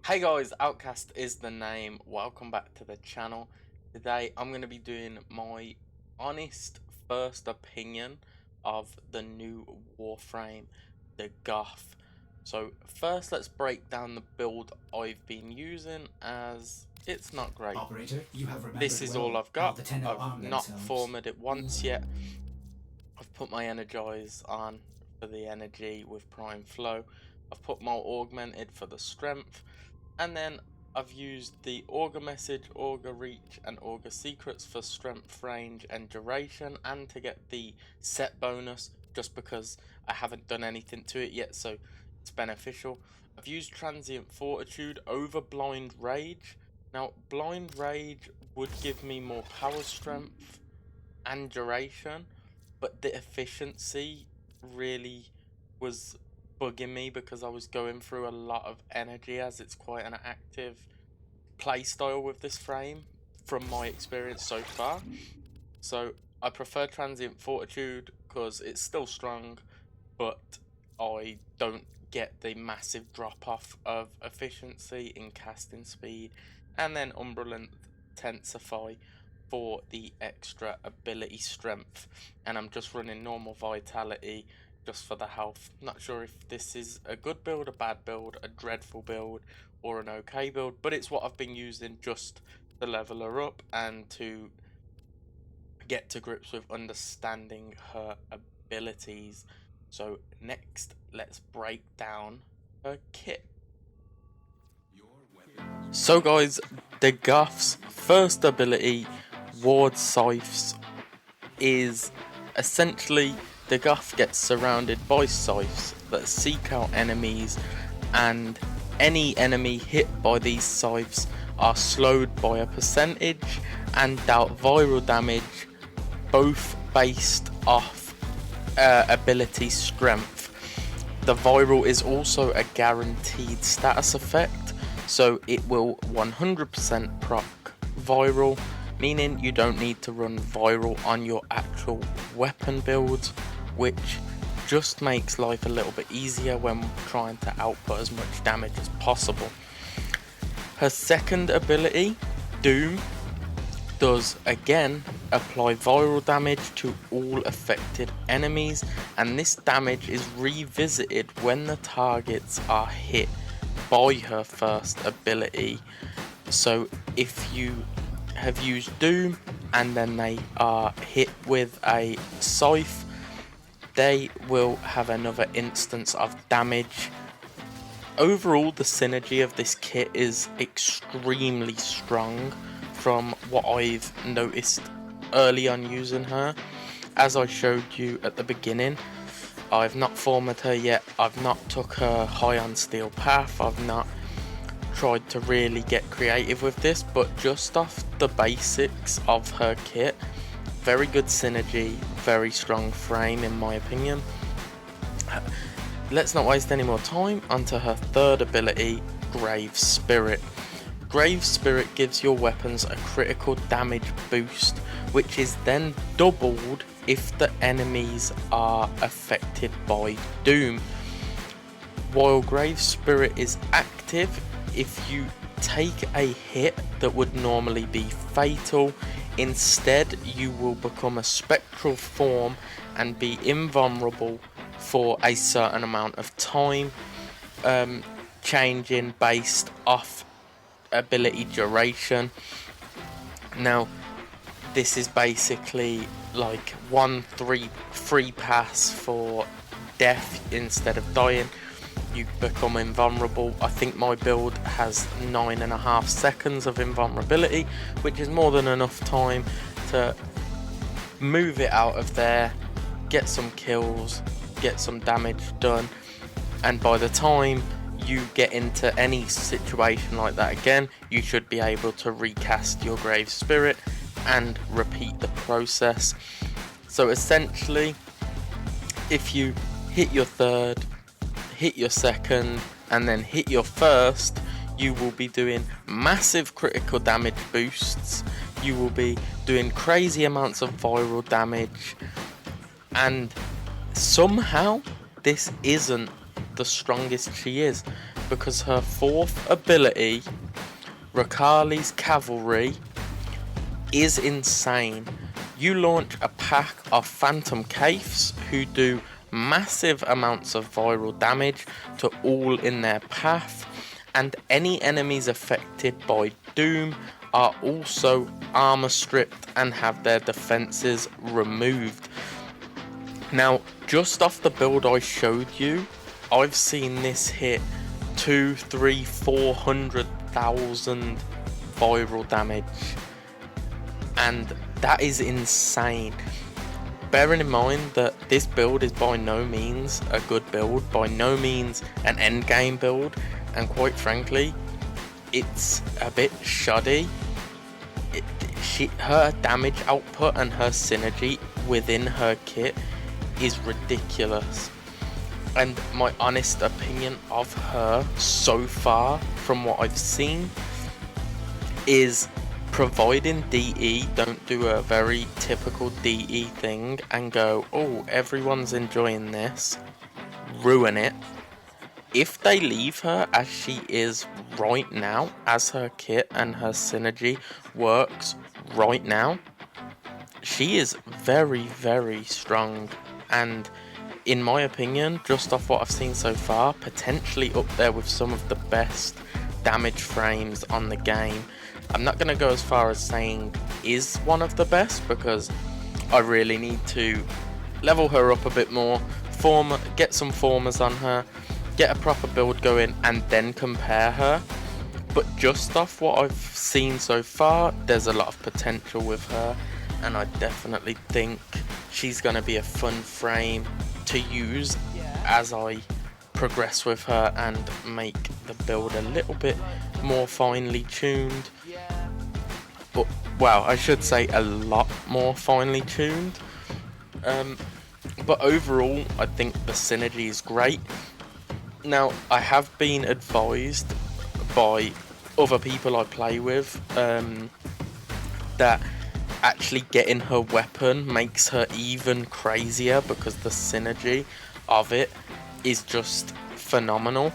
Hey guys, Outcast is the name. Welcome back to the channel. Today I'm going to be doing my honest first opinion of the new Warframe Dagath. So first let's break down the build I've been using, as it's not great. Operator, you have This remembered is well all I've how got. the Tenno I've arm not themselves. formed it once yet. I've put my energize on for the energy with prime flow. I've put my augmented for the strength, and then I've used the auger message, auger reach and auger secrets for strength, range and duration, and to get the set bonus, just because I haven't done anything to it yet, so it's beneficial. I've used transient fortitude over blind rage. Now blind rage would give me more power, strength and duration, but the efficiency really was bugging me because I was going through a lot of energy, as it's quite an active play style with this frame from my experience so far. So I prefer transient fortitude because it's still strong, but I don't get the massive drop off of efficiency in casting speed, and then Umbrella Intensify for the extra ability strength, and I'm just running normal vitality just for the health. Not sure if this is a good build, a bad build, a dreadful build, or an okay build, but it's what I've been using just to level her up and to get to grips with understanding her abilities. So next, let's break down her kit. So guys, Dagath's first ability, Ward Scythes, is essentially Dagath gets surrounded by scythes that seek out enemies, and any enemy hit by these scythes are slowed by a percentage and dealt viral damage, both based off ability strength. The viral is also a guaranteed status effect, so it will 100% proc viral, meaning you don't need to run viral on your actual weapon builds, which just makes life a little bit easier when trying to output as much damage as possible. Her second ability, Doom, does again apply viral damage to all affected enemies, and this damage is revisited when the targets are hit by her first ability. So if you have used Doom and then they are hit with a scythe, they will have another instance of damage. Overall, the synergy of this kit is extremely strong from what I've noticed early on using her. As I showed you at the beginning, I've not formed her yet, I've not took her high on steel path, I've not tried to really get creative with this, but just off the basics of her kit, very good synergy, very strong frame in my opinion. Let's not waste any more time. Onto her third ability, Grave Spirit. Grave Spirit gives your weapons a critical damage boost, which is then doubled if the enemies are affected by Doom. While Grave Spirit is active, if you take a hit that would normally be fatal, instead you will become a spectral form and be invulnerable for a certain amount of time, changing based off ability duration. Now this is basically like 1-3 free pass for death instead of dying. You become invulnerable. I think my build has 9.5 seconds of invulnerability, which is more than enough time to move it out of there, get some kills, get some damage done, and by the time you get into any situation like that again, you should be able to recast your Grave Spirit and repeat the process. So essentially, if you hit your third, hit your second, and then hit your first, you will be doing massive critical damage boosts, you will be doing crazy amounts of viral damage, and somehow this isn't the strongest she is. because her 4th ability, Rakali's Cavalry, is insane. You launch a pack of Phantom Caiths who do massive amounts of viral damage to all in their path, and any enemies affected by Doom are also armor stripped and have their defenses removed. Now, just off the build I showed you, I've seen this hit 200, 300, 400,000 viral damage, and that is insane. Bearing in mind that this build is by no means a good build, by no means an endgame build, and quite frankly, it's a bit shoddy. Her damage output and her synergy within her kit is ridiculous. And my honest opinion of her so far, from what I've seen, is providing DE don't do a very typical DE thing and go, oh, everyone's enjoying this, ruin it. If they leave her as she is right now, as her kit and her synergy works right now, she is very, very strong, and in my opinion, just off what I've seen so far, potentially up there with some of the best damage frames on the game. I'm not going to go as far as saying is one of the best, because I really need to level her up a bit more, get some formers on her, get a proper build going, and then compare her. But just off what I've seen so far, there's a lot of potential with her, and I definitely think she's going to be a fun frame to use as I progress with her and make the build a little bit more finely tuned. But, well, I should say a lot more finely tuned. But overall, I think the synergy is great. Now, I have been advised by other people I play with that actually getting her weapon makes her even crazier, because the synergy of it is just phenomenal.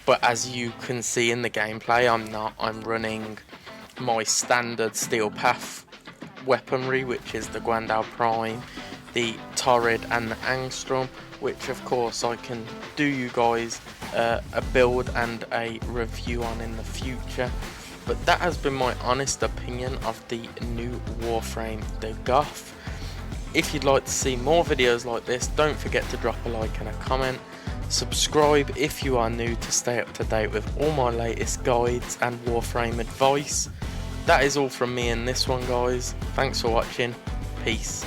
But as you can see in the gameplay, I'm running my standard Steel Path weaponry, which is the Guandao Prime, the Torrid and the Angstrom, which of course I can do you guys a build and a review on in the future. But that has been my honest opinion of the new Warframe Dagath. If you'd like to see more videos like this, don't forget to drop a like and a comment. Subscribe if you are new to stay up to date with all my latest guides and Warframe advice. That is all from me in this one, guys. Thanks for watching. Peace.